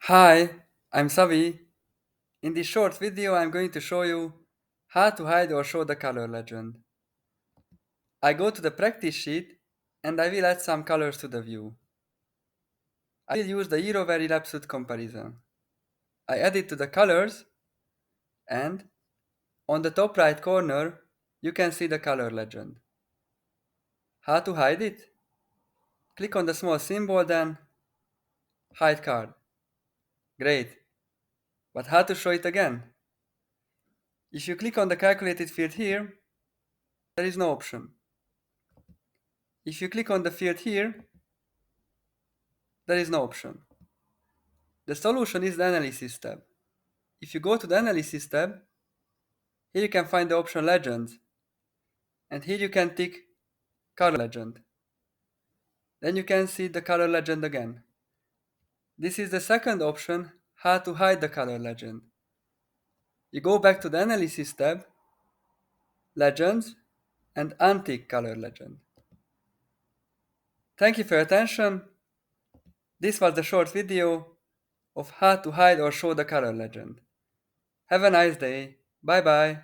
Hi, I'm Savi. In this short video, I'm going to show you how to hide or show the color legend. I go to the practice sheet and I will add some colors to the view. I will use the Hero Very Lapsud comparison. I add it to the colors and on the top right corner, you can see the color legend. How to hide it? Click on the small symbol then, hide card. Great. But how to show it again? If you click on the calculated field here, there is no option. If you click on the field here, there is no option. The solution is the Analysis tab. If you go to the Analysis tab, here you can find the option Legends, and here you can tick Color Legend. Then you can see the color legend again. This is the second option, how to hide the color legend. You go back to the Analysis tab, Legends, and untick Color Legend. Thank you for your attention. This was the short video of how to hide or show the color legend. Have a nice day. Bye bye.